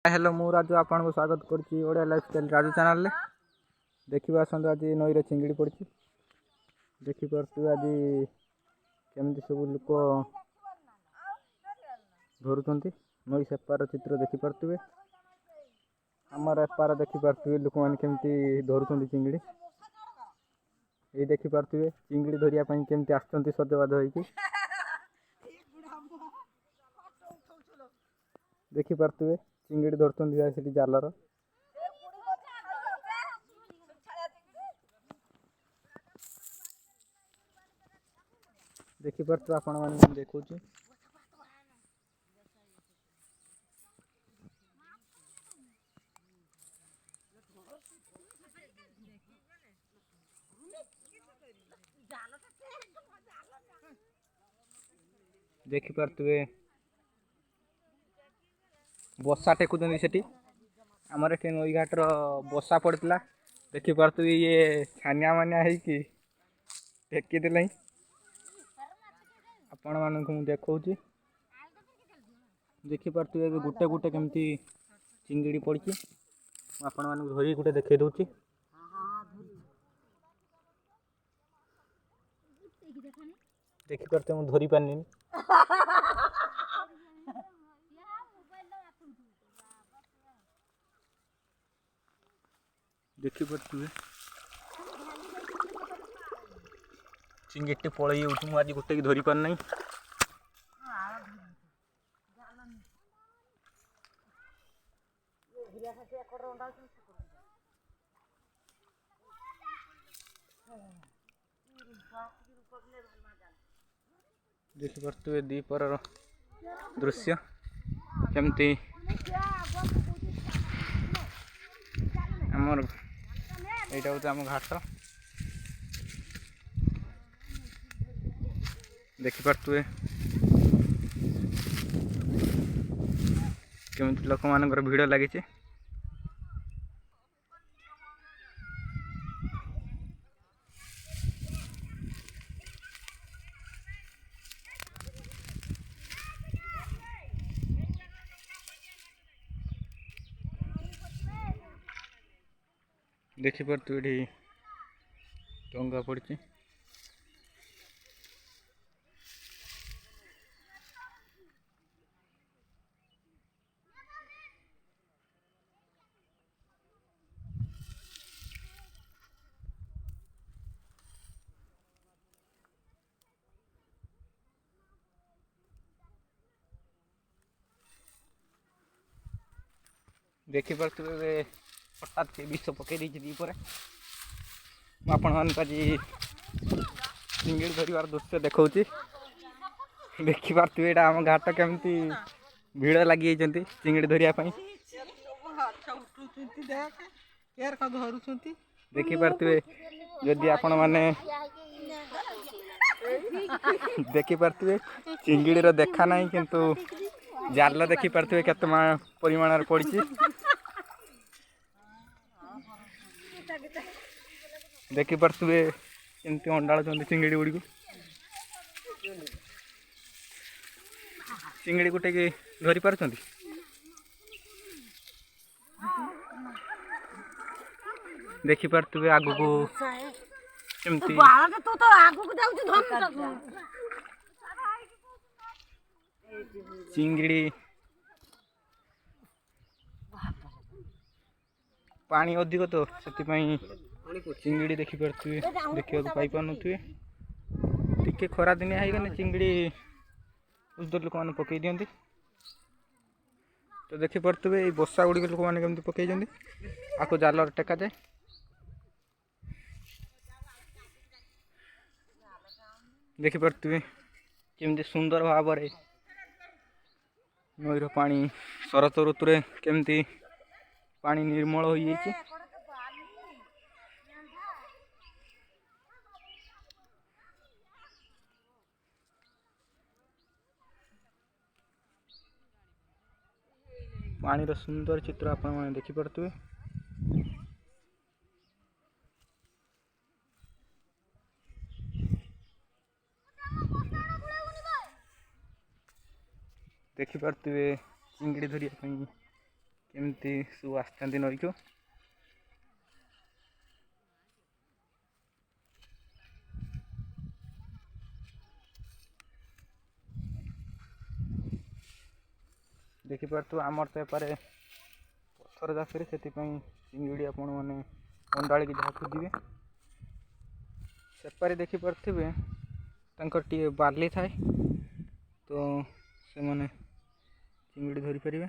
Hello मु राजू आपको स्वागत करुच्ची ओडिया लाइफस्टाइल राजू चैनल रे। देखिए आसत आज नई रे चिंगड़ी पड़ी देखिपे आज केमती सब लोक धरुंच नई सेपार चित्र देखिपे आमर एपार देखिपे लोक मैंने केमती धरुंच चिंगड़ी ये देखिपे चिंगड़ी धरिया केमती आसुँच सजबाद हो देखिपे चिंगड़ी धरती जालर देखिपे आपण मैंने देखुँ देखिपे बसा टेकुं से आमर एट नई घाटर बसा पड़ता देखिपे ये छानिया मानिया टेकीदे आपण मानक देखा देखिपे गोटे गोटे केमती चिंगड़ी पड़ी आपण मान धरी गोटे देखे दूची देखिपे मुझे धरी पानी देखिपे चिंगड़ी पलि मुझे गोटे धरी पार ना देखिपे दीपर दृश्य केमती आमर यहाँ हूँ आम घाट देखिपे केमती लोक मान भिड़ लगी देखिपे ये टंगा पड़ी देखिपे हठात विष पकई दीपर आपण मान चिंगड़ी धरवार दृश्य देखा देखिपे यहाँ आम घाट केमती भिड़ लगी चिंगड़ी धरिया देखिपे जदि आपण मैंने देखिपे चिंगड़ी देखा ना किंतु जाल देखिपे केत परिमाण पड़ी देखिपे एमती अंडाड़ चिंगड़ी गुड़ी को चिंगड़ी गोटे कि धरी पार देखिपे आग को चिंगड़ी पानी अधिक तो से चिंगड़ी देखिपे देखा पाई पार टे खरा दिनिया होगने चिंगड़ी उधर लोक मैंने पकई दिखती तो देखिपे बसा गुड़ी लोक मैंने केमती पकई आपको जाल टेका जाए देखिपे केमती सुंदर भाव नईर पानी शरत ऋतु केमती पानी निर्मल हो जाए पानी सुंदर चित्र आपण देखिपे देखिपे चिंगड़ी धरिया केमती सब आसती नई को देखिपे आमर तो एपारे पत्थर जाकरे से चिंगड़ी आपण मैंने अंडाड़ी की जहाँ खोजे सेपारे देखिपे टे बार्ली थाए तो से मैंने चिंगड़ी धरी पारे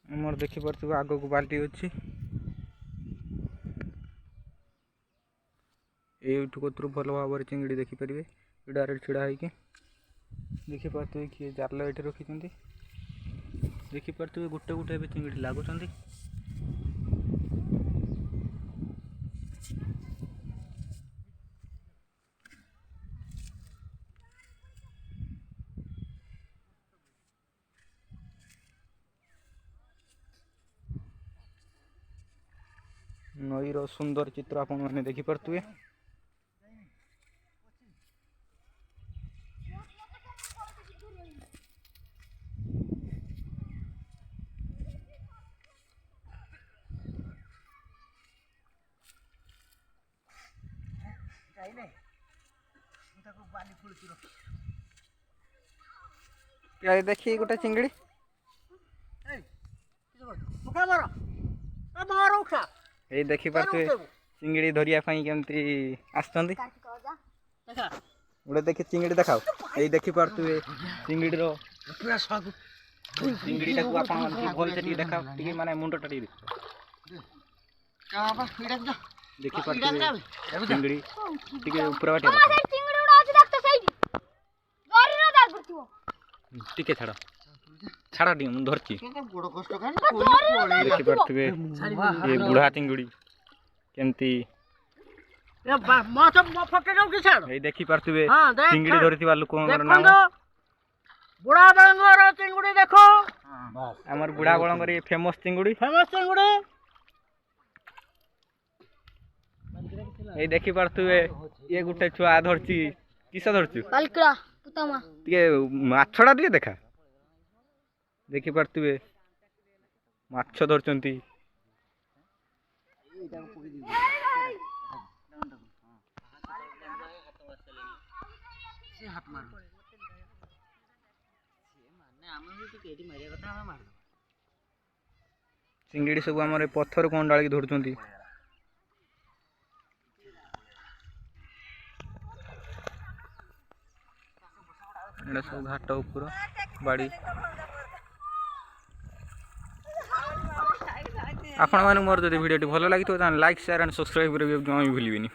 आमर देखिपे आग को बाल्टी अच्छी यूट्यूब कतरू भल भाव चिंगड़ी देखिपारे डायरेक्ट छिड़ा होगी देखिपे किए जाल ये रखी देखिपे गोटे गोटे भी चिंगड़ी लगुच नईर सुंदर चित्र आपण मैंने देखिपे देखिए गोटे चिंगड़ी ये देखिपे चिंगड़ी धरिया केमती आसुँच गोटे देखिए चिंगड़ी देखाओ ये देखिपे चिंगड़ी चिंगड़ी भल से देखाओ टे माने मुंडटा देखिपे चिंगड़ी टे ऊपर बाटे टिके छाड़ छाड़ टी मुझे धरती देखिपे ये बुढ़ा चिंगड़ी केमती देखिपे चिंगड़ी धरी लोक नाम बुढ़ा बड़ंगर चिंगुड़ी देखो आमर बुढ़ा बड़ंगर फेमस चिंगुड़ी ये देखिपे ये गोटे छुआ धरची किस धरचु माछड़ा टे देखा देखिपे माछ धरती चिंगड़ी सब आम पत्थर को अंडाड़ी धरती सब घाट उपर बाड़ी आपण मैंने मोर जब वीडियो भल लगी लाइक शेयर एंड सब्सक्राइब करेंगे जमा भी भूलिए।